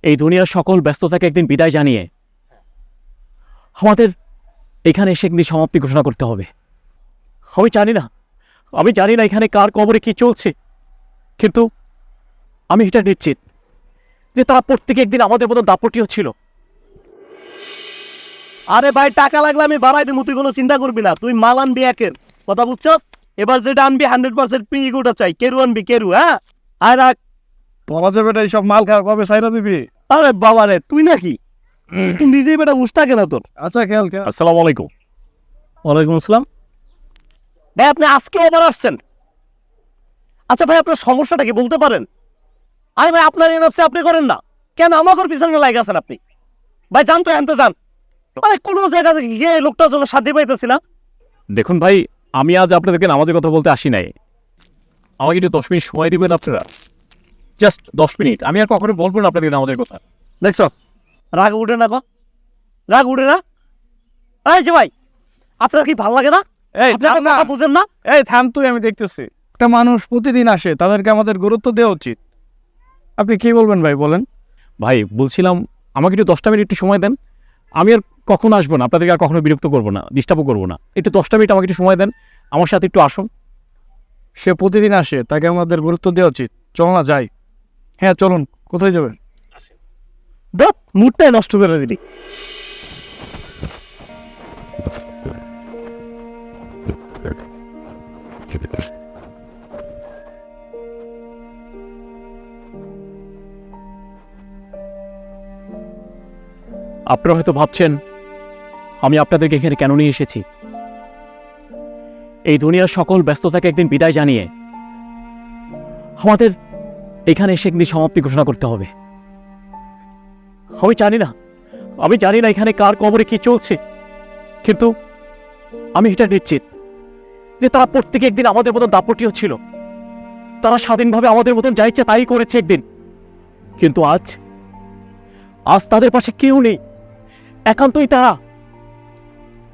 এই দুনিয়ার সকল ব্যস্ততাকে একদিন বিদায় জানিয়ে আমাদের এখানে এসে একদিন সমাপ্তি ঘোষণা করতে হবে। আমি জানি না এখানে কার কবরে কি চলছে, কিন্তু আমি এটা নিশ্চিত যে তারা প্রত্যেকে একদিন আমাদের মতো দাপটীয় ছিল। আরে ভাই, টাকা লাগলে আমি বাড়াই দেবো, তুই কোনো চিন্তা করবি না। তুই মাল আনবি একের কথা বুঝছ। এবার যেটা আনবি 100% পিগুটা চাই, কেরু আনবি কেরু। হ্যাঁ আর তোরা যে বেটা এইসব মাল খাওয়া কবে সাইরা দিবি? আরে বাবা রে, তুই নাকি তুই নিজেই বেটা বুঝ থাকে না তোর। আচ্ছা খেয়াল আসসালামু আলাইকুম। ওয়ালাইকুম আসসালাম। ভাই আপনি আজকে আবার আসছেন? আচ্ছা ভাই, আপনার সমস্যাটা কি বলতে পারেন? আরে ভাই, আপনার এই ব্যবসা আপনি করেন না কেন? আমাকে পিছনে লাগে আছেন আপনি। ভাই যান তো, আনতে যান। আরে কোনো জায়গা থেকে গিয়ে লোকটার জন্য শান্তি পাইতেছি না। দেখুন ভাই, আমি আজ আপনাদেরকে নামাজের কথা বলতে আসি নাই। আমাকে একটু 10 মিনিট সময় দিবেন আপনারা, জাস্ট 10 মিনিট। আমি আর কখনো বলবো না আপনাদের নামাজের কথা। দেখছ, রাগ উঠে না? রাগ উঠে না? এই যে ভাই, আপনার কি ভালো লাগে না? এই আপনি আমার কথা বুঝেন না? এই থাম তুই, আমি দেখতেছি। একটা মানুষ প্রতিদিন আসে, তাদেরকে আমাদের গুরুত্ব দেওয়া উচিত। আপনি কি বলবেন ভাই, বলেন। ভাই বলছিলাম, আমাকে একটু 10টা মিনিট একটু সময় দেন। আমি আর কখনো আসবো না, আপনাদেরকে আর কখনো বিরক্ত করবো না, ডিস্টার্বও করবো না। একটু 10টা মিনিট আমাকে একটু সময় দেন, আমার সাথে একটু আসুন। সে প্রতিদিন আসে, তাকে আমাদের গুরুত্ব দেওয়া উচিত। চল না যাই। হ্যাঁ চলুন, কোথায় যাবেন? দেখ, মুডটাই নষ্ট করে দিলি। আপনারা হয়তো ভাবছেন আমি আপনাদেরকে এখানে কেন নিয়ে এসেছি। এই দুনিয়ার সকল ব্যস্ততাকে একদিন বিদায় জানিয়ে আমাদের এখানে এসে একদিন সমাপ্তি ঘোষণা করতে হবে। আমি জানি না এখানে কার কবরে কি চলছে, কিন্তু আমি এটা নিশ্চিত যে তারা প্রত্যেকে একদিন আমাদের মতো দাপটীয় ছিল। তারা স্বাধীনভাবে আমাদের মতন যা ইচ্ছা তাই করেছে একদিন, কিন্তু আজ তাদের পাশে কেউ নেই, একান্তই তারা।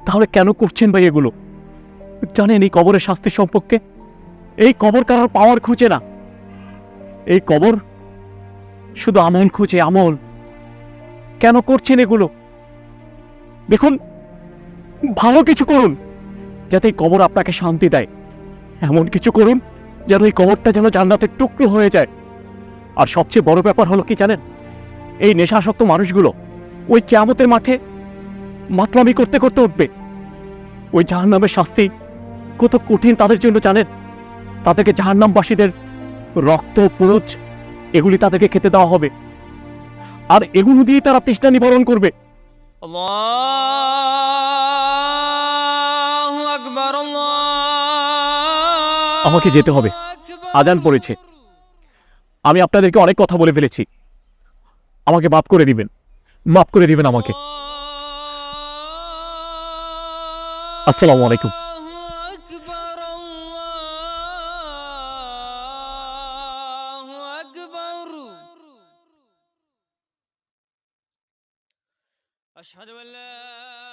তাহলে কেন করছেন ভাই এগুলো? জানেন এই কবরের শাস্তি সম্পর্কে? এই কবর কারোর পাওয়ার খুঁজে না, এই কবর শুধু আমল খুঁজে, আমল। কেন করছেন এগুলো? দেখুন, ভালো কিছু করুন যাতে এই কবর আপনাকে শান্তি দেয়। এমন কিছু করুন যেন এই কবরটা যেন জান্নাতের টুকরো হয়ে যায়। আর সবচেয়ে বড় ব্যাপার হলো কি জানেন? এই নেশাসক্ত মানুষগুলো ওই কিয়ামতের মাঠে মাতলামি করতে করতে উঠবে। ওই জাহান্নামের শাস্তি কত কঠিন তাদের জন্য জানেন? তাদেরকে জাহান্নামবাসীদের রক্ত, পুরুষ এগুলি তাদেরকে খেতে দেওয়া হবে, আর এগুলো দিয়ে তারা তৃষ্ণা নিবারণ করবে। আমাকে যেতে হবে, আজান পড়েছে। আমি আপনাদেরকে অনেক কথা বলে ফেলেছি, আমাকে মাফ করে দিবেন, মাফ করে দিবেন আমাকে। আসসালামু আলাইকুম। أشهد أن لا